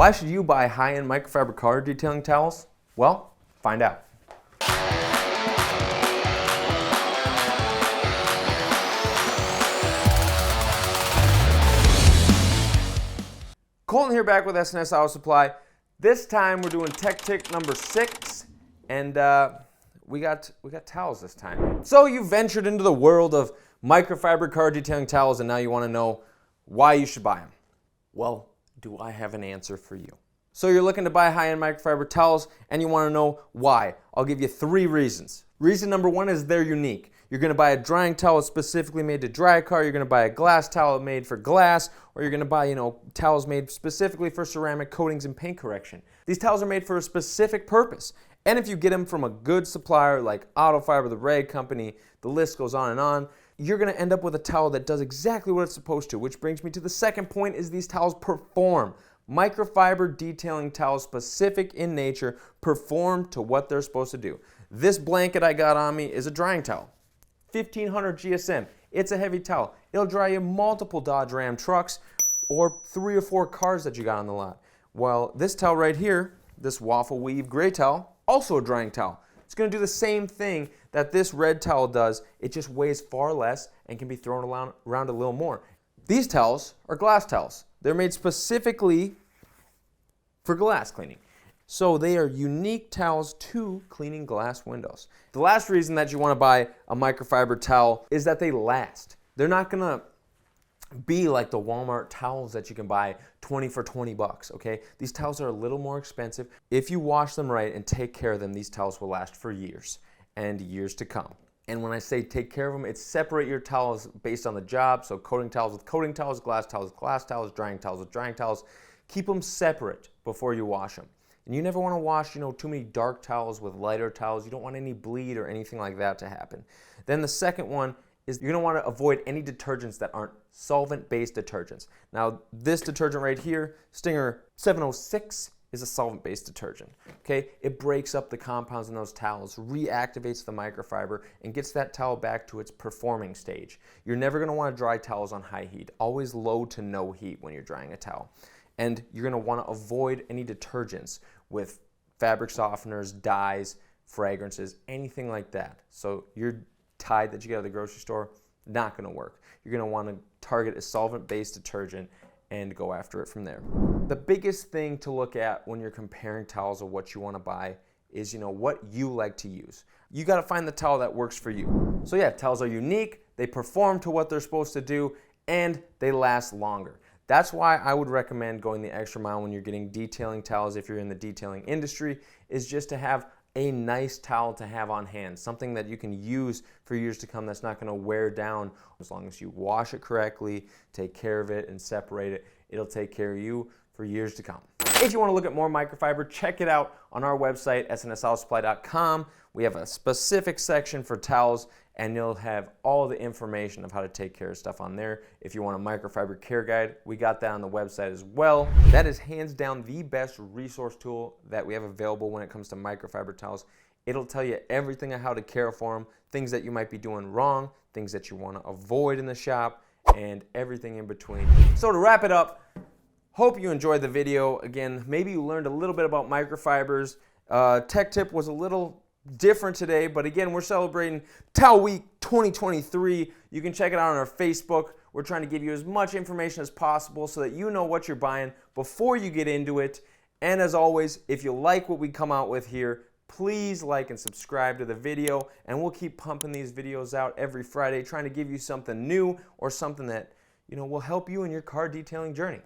Why should you buy high-end microfiber car detailing towels? Well, find out. Colton here, back with SNS Auto Supply. This time we're doing tech tip number 6, and we got towels this time. So you ventured into the world of microfiber car detailing towels, and now you want to know why you should buy them. Well, do I have an answer for you? So you're looking to buy high-end microfiber towels, and you want to know why. I'll give you 3 reasons. Reason number 1 is they're unique. You're going to buy a drying towel specifically made to dry a car. You're going to buy a glass towel made for glass, or you're going to buy, towels made specifically for ceramic coatings and paint correction. These towels are made for a specific purpose. And if you get them from a good supplier like Autofiber, the rag company, the list goes on and on, you're going to end up with a towel that does exactly what it's supposed to, which brings me to the second point, is these towels perform. Microfiber detailing towels, specific in nature, perform to what they're supposed to do. This blanket I got on me is a drying towel. 1500 GSM. It's a heavy towel. It'll dry you multiple Dodge Ram trucks or 3 or 4 cars that you got on the lot. Well, this towel right here, this waffle weave gray towel, also a drying towel. It's going to do the same thing that this red towel does. It just weighs far less and can be thrown around a little more. These towels are glass towels. They're made specifically for glass cleaning. So they are unique towels to cleaning glass windows. The last reason that you want to buy a microfiber towel is that they last. They're not going to be like the Walmart towels that you can buy 20 for 20 bucks, okay? These towels are a little more expensive. If you wash them right and take care of them, these towels will last for years and years to come. And when I say take care of them, it's separate your towels based on the job. So coating towels with coating towels, glass towels with glass towels, drying towels with drying towels. Keep them separate before you wash them. And you never want to wash, too many dark towels with lighter towels. You don't want any bleed or anything like that to happen. Then the second one is you're going to want to avoid any detergents that aren't solvent-based detergents. Now, this detergent right here, Stinger 706, is a solvent-based detergent. Okay? It breaks up the compounds in those towels, reactivates the microfiber, and gets that towel back to its performing stage. You're never going to want to dry towels on high heat. Always low to no heat when you're drying a towel. And you're going to want to avoid any detergents with fabric softeners, dyes, fragrances, anything like that. So your Tide that you get at the grocery store, not going to work. You're going to want to target a solvent-based detergent and go after it from there. The biggest thing to look at when you're comparing towels of what you want to buy is, what you like to use. You got to find the towel that works for you. So yeah, towels are unique, they perform to what they're supposed to do, and they last longer. That's why I would recommend going the extra mile when you're getting detailing towels, if you're in the detailing industry, is just to have a nice towel to have on hand, something that you can use for years to come that's not going to wear down. As long as you wash it correctly, take care of it, and separate it, it'll take care of you for years to come. If you want to look at more microfiber, check it out on our website, snsautosupply.com. We have a specific section for towels, and you'll have all the information of how to take care of stuff on there. If you want a microfiber care guide, we got that on the website as well. That is hands down the best resource tool that we have available when it comes to microfiber towels. It'll tell you everything on how to care for them, things that you might be doing wrong, things that you want to avoid in the shop, and everything in between. So to wrap it up, hope you enjoyed the video. Again, maybe you learned a little bit about microfibers. Tech tip was a little different today, but again, we're celebrating Towel Week 2023. You can check it out on our Facebook. We're trying to give you as much information as possible so that you know what you're buying before you get into it. And as always, if you like what we come out with here, please like and subscribe to the video, and we'll keep pumping these videos out every Friday, trying to give you something new or something that will help you in your car detailing journey.